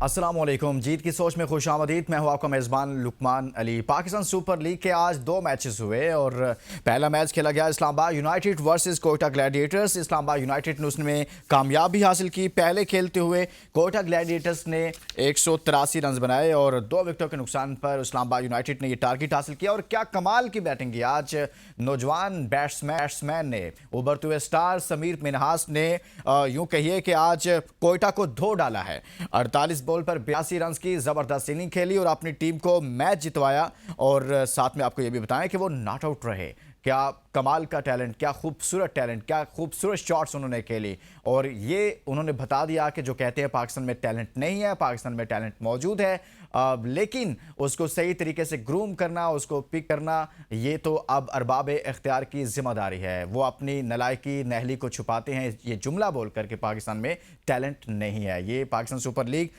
अस्सलाम वालेकुम। जीत की सोच में खुशामदीद। मैं हूं आपका मेज़बान लुकमान अली। पाकिस्तान सुपर लीग के आज दो मैचेस हुए और पहला मैच खेला गया Islamabad United versus Quetta Gladiators. Islamabad United ने उसमें कामयाबी हासिल की। पहले खेलते हुए कोयटा ग्लैडिएटर्स ने 183 रन बनाए और 2 विकेटों के नुकसान पर इस्लामाबाद यूनाइटेड ने यह टारगेट हासिल किया। और क्या कमाल की बैटिंग की आज नौजवान बैट्समैन ने, उभरते हुए स्टार समीर मिन्हास ने यूं कहिए कि आज कोयटा को धो डाला है। 48 बॉल पर 82 रन की जबरदस्त इनिंग खेली और अपनी टीम को मैच जितवाया। और साथ में आपको यह भी बताएं कि वो नॉट आउट रहे। क्या कमाल का टैलेंट, क्या खूबसूरत टैलेंट, क्या खूबसूरत शॉट्स उन्होंने खेली। और ये उन्होंने बता दिया कि जो कहते हैं पाकिस्तान में टैलेंट नहीं है, पाकिस्तान में टैलेंट मौजूद है, लेकिन उसको सही तरीके से ग्रूम करना, उसको पिक करना, ये तो अब अरबाब इख्तियार की जिम्मेदारी है। वो अपनी नलायकी नहली को छुपाते हैं ये जुमला बोल करके पाकिस्तान में टैलेंट नहीं है। ये पाकिस्तान सुपर लीग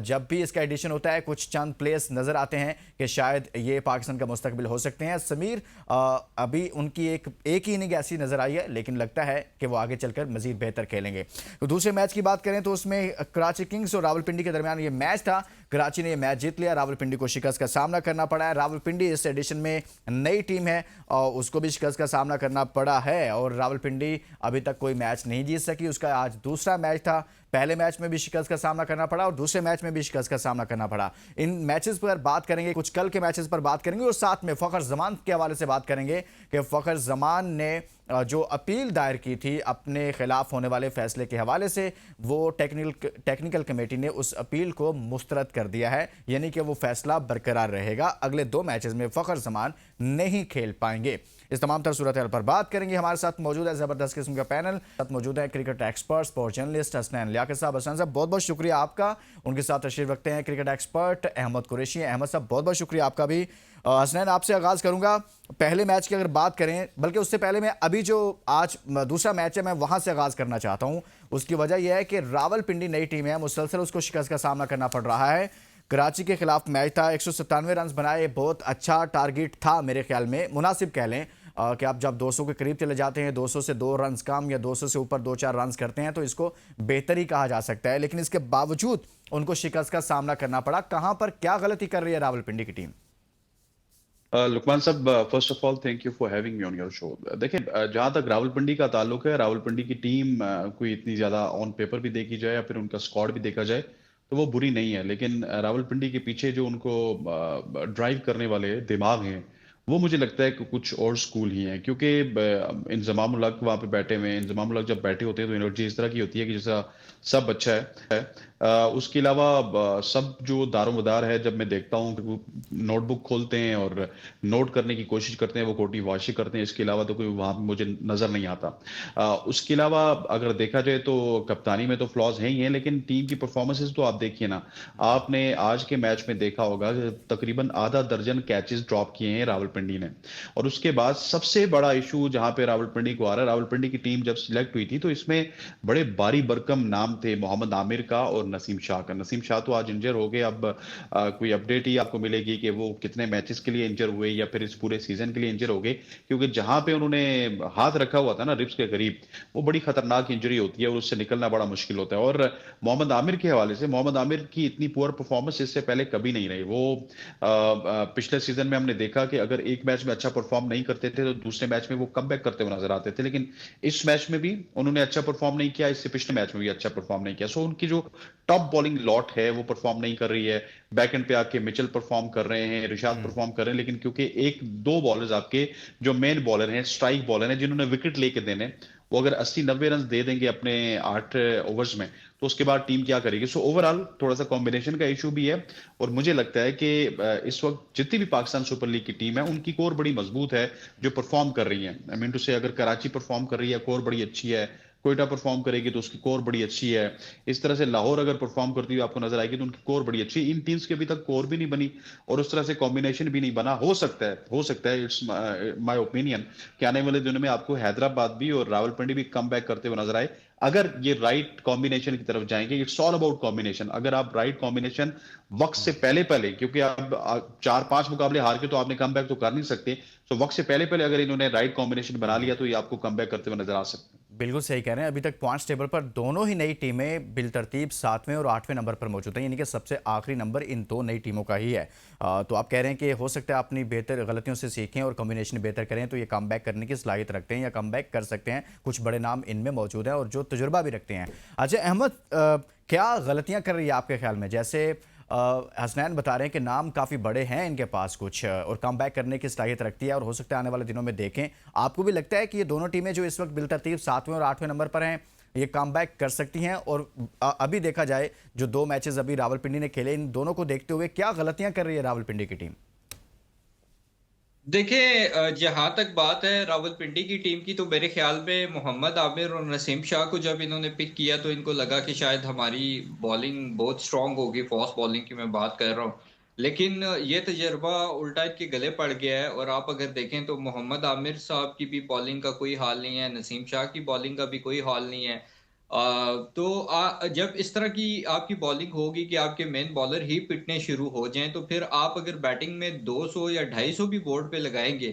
जब भी इसका एडिशन होता है कुछ चंद प्लेयर्स नज़र आते हैं कि शायद ये पाकिस्तान का मुस्तकबिल हो सकते हैं। समीर अभी उनकी एक ही इनिंग ऐसी नज़र आई है, लेकिन लगता है कि वो आगे चलकर मजीद बेहतर खेलेंगे। तो दूसरे मैच की बात करें तो उसमें कराची किंग्स और रावलपिंडी के दरमियान ये मैच था। कराची ने ये मैच जीत लिया, रावलपिंडी को शिकस्त का सामना करना पड़ा है। रावलपिंडी इस एडिशन में नई टीम है और उसको भी शिकस्त का सामना करना पड़ा है और रावलपिंडी अभी तक कोई मैच नहीं जीत सकी। उसका आज दूसरा मैच था। पहले मैच में भी शिकस्त का सामना करना पड़ा और दूसरे मैच में भी शिकस्त का सामना करना पड़ा। इन मैचेस पर बात करेंगे, कुछ कल के मैचेस पर बात करेंगे और साथ में फखर जमान के हवाले से बात करेंगे कि फखर जमान ने जो अपील दायर की थी अपने खिलाफ होने वाले फैसले के हवाले से, वो टेक्निकल कमेटी ने उस अपील को मुस्तरद कर दिया है, यानी कि वो फैसला बरकरार रहेगा। अगले 2 मैचेस में फखर जमान नहीं खेल पाएंगे। इस तमाम तरह सूरत हाल पर बात करेंगे। हमारे साथ मौजूद है जबरदस्त किस्म का पैनल। साथ मौजूद है cricket expert, sports journalist Hasnain Liaquat साहब। हसनैन साहब बहुत बहुत शुक्रिया आपका। उनके साथ तशरीफ रखते हैं क्रिकेट एक्सपर्ट अहमद कुरैशी। अहमद साहब बहुत बहुत शुक्रिया आपका भी। हसनैन आपसे आगाज करूंगा। पहले मैच की अगर बात करें, बल्कि उससे पहले मैं अभी जो आज दूसरा मैच है मैं वहां से आगाज करना चाहता हूं। उसकी वजह यह है कि रावलपिंडी नई टीम है, मुसलसल उसको शिकस्त का सामना करना पड़ रहा है। कराची के खिलाफ मैच था, 197 रन बनाए, बहुत अच्छा टारगेट था मेरे ख्याल में, मुनासिब कह लें कि आप जब 200 के करीब चले जाते हैं, 200 से 2 रन कम या 200 से ऊपर 2-4 रन करते हैं तो इसको बेहतर ही कहा जा सकता है। लेकिन इसके बावजूद उनको शिकस्त का सामना करना पड़ा। कहां पर क्या गलती कर रही है रावलपिंडी की टीम? लुकमान साहब, first of all thank you for having me on your show. देखिए, जहां तक रावलपिंडी का ताल्लुक है, रावलपिंडी की टीम कोई इतनी ज्यादा ऑन पेपर भी देखी जाए या फिर उनका स्क्वाड भी देखा जाए तो वो बुरी नहीं है। लेकिन रावलपिंडी के पीछे जो उनको ड्राइव करने वाले दिमाग हैं, वो मुझे लगता है कि कुछ और स्कूल ही हैं। क्योंकि इंजमाम उल हक वहां पे बैठे हुए हैं। इंजमाम उल हक जब बैठे होते हैं तो एनर्जी इस तरह की होती है कि जैसा सब अच्छा है। उसके अलावा सब जो दारोमदार है, जब मैं देखता हूँ कि वो नोटबुक खोलते हैं और नोट करने की कोशिश करते हैं, वो कोटी वाशी करते हैं, इसके अलावा तो कोई वहां पे मुझे नजर नहीं आता। उसके अलावा अगर देखा जाए तो कप्तानी में तो फ्लॉज हैं ही हैं, लेकिन टीम की परफॉर्मेंसेस तो आप देखिए ना। आपने आज के मैच में देखा होगा कि तकरीबन आधा दर्जन कैचेस ड्रॉप किए हैं रावलपिंडी ने। और उसके बाद सबसे बड़ा इशू जहां पे रावलपिंडी को आ रहा है, रावलपिंडी की टीम जब सिलेक्ट हुई थी तो इसमें बड़े बारी बरकम नाम थे मोहम्मद आमिर का और नसीम शाह का। नसीम शाह तो आज इंजर हो गए। अब कोई अपडेट ही आपको मिलेगी कि वो कितने मैचेस के लिए इंजर हुए या फिर इस पूरे सीजन के लिए इंजर हो गए, क्योंकि जहां पे उन्होंने हाथ रखा हुआ था ना रिब्स के करीब, वो बड़ी खतरनाक इंजरी होती है और उससे निकलना बड़ा मुश्किल होता है। और मोहम्मद आमिर के हवाले से, मोहम्मद आमिर की इतनी पुअर परफॉर्मेंस इससे पहले कभी नहीं रही। वो पिछले सीजन में हमने देखा कि अगर एक मैच में अच्छा परफॉर्म नहीं करते थे तो दूसरे मैच में वो कमबैक करते हुए नजर आते थे, लेकिन इस मैच में भी उन्होंने अच्छा परफॉर्म नहीं किया, इससे पिछले मैच में भी अच्छा परफॉर्म नहीं किया। सो उनकी जो टॉप बॉलिंग लॉट है वो परफॉर्म नहीं कर रही है। बैक एंड पे आके मिचेल परफॉर्म कर रहे हैं, रिशाद परफॉर्म कर रहे हैं, लेकिन क्योंकि एक दो बॉलर्स आपके जो मेन बॉलर हैं, स्ट्राइक बॉलर हैं, जिन्होंने विकेट लेके देने, वो अगर 80-90 रन दे देंगे अपने 8 ओवर्स में तो उसके बाद टीम क्या करेगी। सो ओवरऑल थोड़ा सा कॉम्बिनेशन का इशू भी है। और मुझे लगता है कि इस वक्त जितनी भी पाकिस्तान सुपर लीग की टीम है उनकी कोर बड़ी मजबूत है जो परफॉर्म कर रही है। आई मीन टू से, अगर कराची परफॉर्म कर रही है, कोर बड़ी अच्छी है। कोयटा परफॉर्म करेगी तो उसकी कोर बड़ी अच्छी है। इस तरह से लाहौर अगर परफॉर्म करती हुई आपको नजर आएगी तो उनकी कोर बड़ी अच्छी है। इन टीम्स के अभी तक कोर भी नहीं बनी और उस तरह से कॉम्बिनेशन भी नहीं बना। हो सकता है इट्स माय ओपिनियन कि आने वाले दिनों में आपको हैदराबाद भी और रावलपिंडी भी कम बैक करते हुए नजर आए, अगर ये राइट कॉम्बिनेशन की तरफ जाएंगे। It's all about combination. अगर आप राइट कॉम्बिनेशन वक्त से पहले पहले, क्योंकि आप 4-5 मुकाबले हार के तो आपने कम बैक तो कर नहीं सकते, तो वक्त से पहले पहले अगर इन्होंने राइट कॉम्बिनेशन बना लिया तो ये आपको कम बैक करते हुए नजर आ सकते हैं। बिल्कुल सही कह रहे हैं। अभी तक पॉइंट्स टेबल पर दोनों ही नई टीमें बिलतरतीब 7वें और 8वें नंबर पर मौजूद हैं, यानी कि सबसे आखिरी नंबर इन दो नई टीमों का ही है। तो आप कह रहे हैं कि हो सकता है अपनी बेहतर गलतियों से सीखें और कॉम्बिनेशन बेहतर करें, तो ये कमबैक करने की सलाहियत रखते हैं या कमबैक कर सकते हैं। कुछ बड़े नाम इनमें मौजूद हैं और जो तजुर्बा भी रखते हैं। अच्छा अहमद, क्या गलतियाँ कर रही है आपके ख्याल में? जैसे हसनैन बता रहे हैं कि नाम काफ़ी बड़े हैं इनके पास कुछ, और कम बैक करने की सलाहियत रखती है और हो सकता है आने वाले दिनों में देखें। आपको भी लगता है कि ये दोनों टीमें जो इस वक्त बिलतरतीब 7वें और 8वें नंबर पर हैं, ये कम बैक कर सकती हैं? और अभी देखा जाए जो दो मैचेस अभी रावलपिंडी ने खेले, इन दोनों को देखते हुए क्या गलतियां कर रही है रावलपिंडी की टीम? देखिए, जहां तक बात है रावलपिंडी की टीम की, तो मेरे ख्याल में मोहम्मद आमिर और नसीम शाह को जब इन्होंने पिक किया तो इनको लगा कि शायद हमारी बॉलिंग बहुत स्ट्रांग होगी। फास्ट बॉलिंग की मैं बात कर रहा हूँ, लेकिन ये तजर्बा उल्टा इनके गले पड़ गया है। और आप अगर देखें तो मोहम्मद आमिर साहब की भी बॉलिंग का कोई हाल नहीं है, नसीम शाह की बॉलिंग का भी कोई हाल नहीं है। जब इस तरह की आपकी बॉलिंग होगी कि आपके मेन बॉलर ही पिटने शुरू हो जाएं, तो फिर आप अगर बैटिंग में 200 या 250 भी बोर्ड पे लगाएंगे,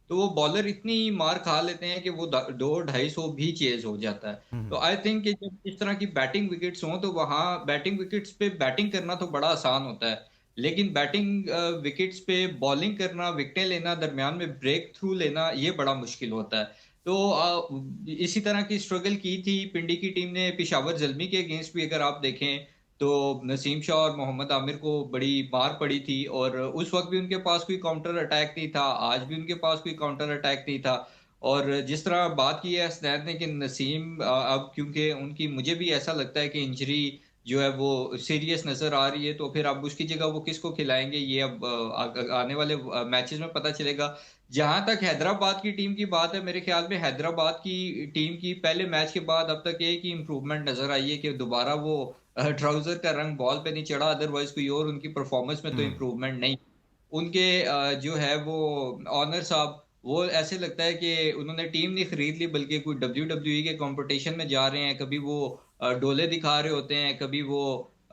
तो वो बॉलर इतनी मार खा लेते हैं कि वो 200-250 भी चेज हो जाता है। तो आई थिंक कि जब इस तरह की बैटिंग विकेट्स हों, तो वहां बैटिंग विकेट्स पे बैटिंग करना तो बड़ा आसान होता है, लेकिन बैटिंग विकेट्स पे बॉलिंग करना, विकेटें लेना, दरमियान में ब्रेक थ्रू लेना, ये बड़ा मुश्किल होता है। तो इसी तरह की स्ट्रगल की थी पिंडी की टीम ने पेशावर ज़ल्मी के अगेंस्ट भी। अगर आप देखें तो नसीम शाह और मोहम्मद आमिर को बड़ी मार पड़ी थी, और उस वक्त भी उनके पास कोई काउंटर अटैक नहीं था, आज भी उनके पास कोई काउंटर अटैक नहीं था। और जिस तरह बात की है हसनैन ने कि नसीम, अब क्योंकि उनकी, मुझे भी ऐसा लगता है कि इंजरी जो है वो सीरियस नजर आ रही है, तो फिर अब उसकी जगह वो किसको खिलाएंगे, ये अब आने वाले मैचेस में पता चलेगा। जहां तक हैदराबाद की टीम की बात है, मेरे ख्याल में हैदराबाद की टीम की पहले मैच के बाद अब तक एक ही इंप्रूवमेंट नजर आई है कि दोबारा वो ट्राउजर का रंग बॉल पे नहीं चढ़ा, अदरवाइज कोई और उनकी परफॉर्मेंस में तो इंप्रूवमेंट नहीं। उनके जो है वो ऑनर साहब, वो ऐसे लगता है कि उन्होंने टीम नहीं खरीद ली, बल्कि कोई WWE के कंपटीशन में जा रहे हैं। कभी वो डोले दिखा रहे होते हैं, कभी वो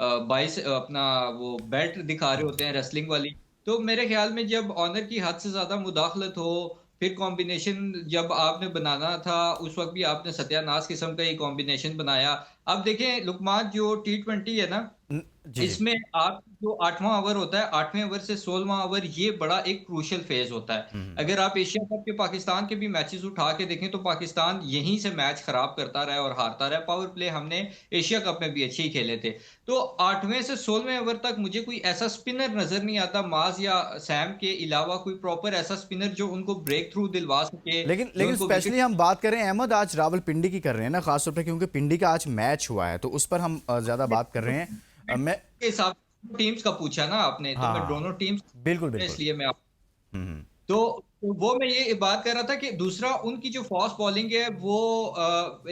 बाइस अपना वो बेल्ट दिखा रहे होते हैं रेसलिंग वाली। तो मेरे ख्याल में जब ऑनर की हद से ज्यादा मुदाखलत हो, फिर कॉम्बिनेशन जब आपने बनाना था, उस वक्त भी आपने सत्यानाश किस्म का ही कॉम्बिनेशन बनाया। अब देखें लुकमान, जो T20 है ना, जी जी। इसमें आप जो 8वां ओवर होता है, 8वें ओवर से 16वां ओवर, ये बड़ा एक क्रूशियल फेज होता है। अगर आप एशिया कप के पाकिस्तान के भी मैचेस उठा के देखें, तो पाकिस्तान यहीं से मैच खराब करता रहा है और हारता रहा है। पावर प्ले हमने एशिया कप में भी अच्छे ही खेले थे। तो 8वें से 16वें ओवर तक मुझे कोई ऐसा स्पिनर नजर नहीं आता, माज या सैम के अलावा, कोई प्रॉपर ऐसा स्पिनर जो उनको ब्रेक थ्रू दिलवा सके, लेकिन जो लेकिन उनको स्पेशली विकेट हम बात करें अहमद, आज रावलपिंडी की कर रहे हैं ना खासतौर पर, क्योंकि पिंडी का आज मैच हुआ है, तो उस पर हम ज़्यादा बात कर रहे हैं। मैं के हिसाब से टीम्स का पूछा ना आपने, तो हाँ मैं हाँ, दोनों टीम्स, बिल्कुल बिल्कुल। इसलिए मैं हम्म। तो वो मैं ये बात कर रहा था कि दूसरा उनकी जो फास्ट बॉलिंग है वो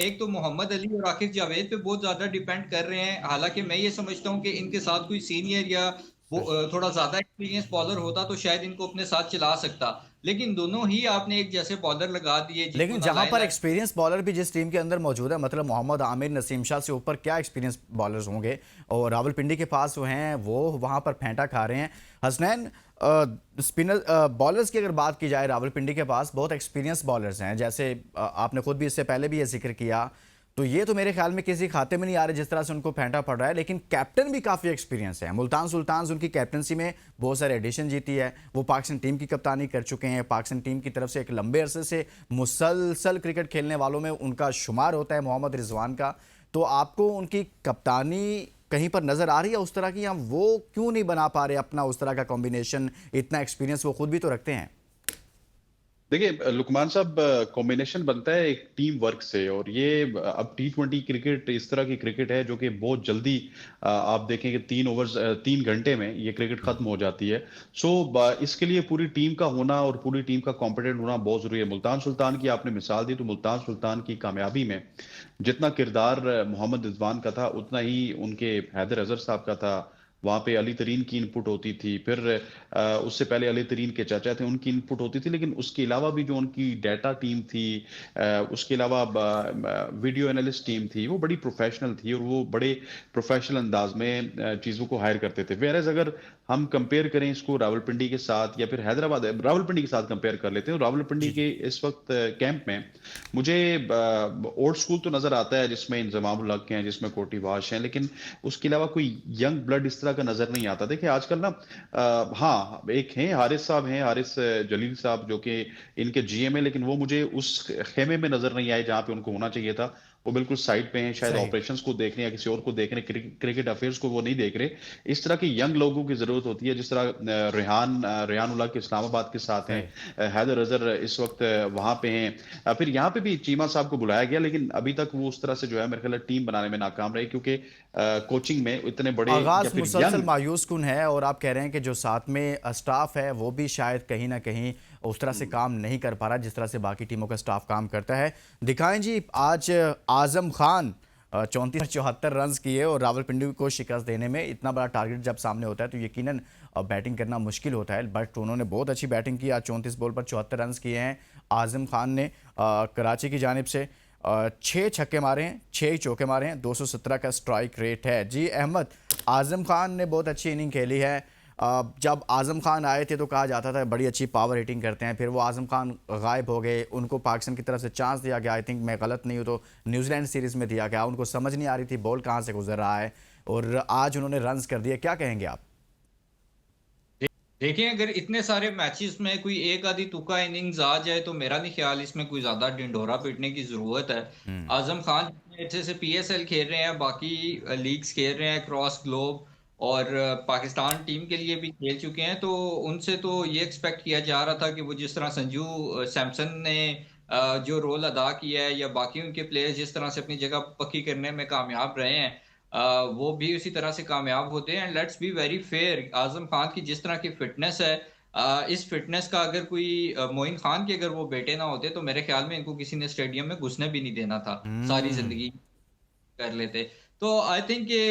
एक तो मोहम्मद अली और आकिब जावेद पे बहुत ज्यादा डिपेंड कर रहे हैं। हालांकि मैं ये समझता हूँ कि इनके साथ कोई सीनियर या वो थोड़ा ज्यादा एक्सपीरियंस बॉलर होता तो शायद इनको अपने साथ चला सकता, लेकिन दोनों ही आपने एक जैसे बॉलर लगा दिए जिनको लेकिन ना जहां लाइन पर लाइन। एक्सपीरियंस बॉलर भी जिस टीम के अंदर मौजूद है, मतलब मोहम्मद आमिर नसीम शाह से ऊपर क्या एक्सपीरियंस बॉलर्स होंगे, और रावलपिंडी के पास जो हैं वो वहां पर फेंटा खा रहे हैं। हसनैन, स्पिनर बॉलर्स की अगर बात की जाए, रावलपिंडी के पास बहुत एक्सपीरियंस बॉलर्स हैं, जैसे आपने खुद भी इससे पहले भी ये जिक्र किया, तो ये तो मेरे ख्याल में किसी खाते में नहीं आ रहे जिस तरह से उनको फेंटा पड़ रहा है। लेकिन कैप्टन भी काफ़ी एक्सपीरियंस है, मुल्तान सुल्तान उनकी कैप्टनसी में बहुत सारे एडिशन जीती है, वो पाकिस्तान टीम की कप्तानी कर चुके हैं, पाकिस्तान टीम की तरफ से एक लंबे अरसे से मुसलसल क्रिकेट खेलने वालों में उनका शुमार होता है मोहम्मद रिजवान का। तो आपको उनकी कप्तानी कहीं पर नज़र आ रही है उस तरह की, या वो क्यों नहीं बना पा रहे अपना उस तरह का कॉम्बिनेशन? इतना एक्सपीरियंस वो खुद भी तो रखते हैं। देखिए लुकमान साहब, कॉम्बिनेशन बनता है एक टीम वर्क से, और ये अब T20 क्रिकेट इस तरह की क्रिकेट है जो कि बहुत जल्दी आप देखें कि 3 ओवर्स 3 घंटे में ये क्रिकेट खत्म हो जाती है। सो इसके लिए पूरी टीम का होना और पूरी टीम का कॉम्पिटेंट होना बहुत जरूरी है। मुल्तान सुल्तान की आपने मिसाल दी, तो मुल्तान सुल्तान की कामयाबी में जितना किरदार मोहम्मद रिजवान का था, उतना ही उनके हैदर अजहर साहब का था, वहाँ पे अली तरीन की इनपुट होती थी, फिर उससे पहले अली तरीन के चाचा थे उनकी इनपुट होती थी, लेकिन उसके अलावा भी जो उनकी डाटा टीम थी, उसके अलावा वीडियो एनालिस्ट टीम थी, वो बड़ी प्रोफेशनल थी और वो बड़े प्रोफेशनल अंदाज में चीज़ों को हायर करते थे। वेयर एज अगर हम कंपेयर करें इसको रावलपिंडी के साथ या फिर हैदराबाद, रावलपिंडी के साथ कंपेयर कर लेते हैं, रावलपिंडी जी जी के इस वक्त कैंप में मुझे ओल्ड स्कूल तो नजर आता है जिसमें इंजमाम उल हक हैं, जिसमें कोटी वाश हैं, लेकिन उसके अलावा कोई यंग ब्लड इस तरह का नजर नहीं आता। देखिए आजकल ना हाँ एक हैं हारिस साहब, हैं हारिस जलील साहब, जो कि इनके जीएम है, लेकिन वो मुझे उस खेमे में नजर नहीं आए जहां पे उनको होना चाहिए था। वो बिल्कुल साइड पे हैं, शायद सही ऑपरेशंस को देख रहे हैं या किसी और को देख रहे हैं, क्रिकेट अफेयर्स को वो नहीं देख रहे। इस तरह के यंग लोगों की जरूरत होती है, जिस तरह रेहान उल्लाह के इस्लामाबाद के साथ हैं, सही हैदर अजहर इस वक्त वहां पे हैं, फिर यहाँ पे भी चीमा साहब को बुलाया गया, लेकिन अभी तक वो उस तरह से जो है मेरे ख्याल है टीम बनाने में नाकाम रहे, क्योंकि कोचिंग में इतने बड़े या आगाज फिर मुसलसल यंग। मायूस कुन है और आप कह रहे हैं कि जो साथ में स्टाफ है वो भी शायद कहीं ना कहीं उस तरह से काम नहीं कर पा रहा जिस तरह से बाकी टीमों का स्टाफ काम करता है। दिखाएं जी, आज आजम खान 34-74 रन किए और रावलपिंडी को शिकस्त देने में इतना बड़ा टारगेट जब सामने होता है तो यकीनन बैटिंग करना मुश्किल होता है, बट उन्होंने बहुत अच्छी बैटिंग की। आज 34 बॉल पर 74 रन किए हैं आजम खान ने। कराची की जानिब से 6 छक्के मारे हैं, 6 चौके मारे हैं, 217 का स्ट्राइक रेट है। जी अहमद, आजम खान ने बहुत अच्छी इनिंग खेली है। जब आजम खान आए थे तो कहा जाता था बड़ी अच्छी पावर हिटिंग करते हैं, फिर वो आजम खान गायब हो गए, उनको पाकिस्तान की तरफ से चांस दिया गया, आई थिंक मैं गलत नहीं हूँ तो न्यूजीलैंड सीरीज़ में दिया गया, उनको समझ नहीं आ रही थी बॉल कहाँ से गुजर रहा है और आज उन्होंने रन्स कर दिए। क्या कहेंगे आप? देखिए, अगर इतने सारे मैचेस में कोई एक आधी तुक्का इनिंग्स आ जाए तो मेरा नहीं ख्याल इसमें कोई ज्यादा ढिंढोरा पीटने की जरूरत है। हम्म। आजम खान जितने अच्छे से पीएसएल खेल रहे हैं, बाकी लीग्स खेल रहे हैं क्रॉस ग्लोब, और पाकिस्तान टीम के लिए भी खेल चुके हैं, तो उनसे तो ये एक्सपेक्ट किया जा रहा था कि वो जिस तरह संजू सैमसन ने जो रोल अदा किया है, या बाकी उनके प्लेयर्स जिस तरह से अपनी जगह पक्की करने में कामयाब रहे हैं, वो भी उसी तरह से कामयाब होते हैं। Let's be very fair, Azam Khan की जिस तरह की फिटनेस है, इस फिटनेस का अगर कोई मोइन खान के अगर वो बेटे ना होते तो मेरे ख्याल में इनको किसी ने स्टेडियम में घुसने भी नहीं देना था, सारी हम्म। जिंदगी कर लेते। तो आई थिंक ये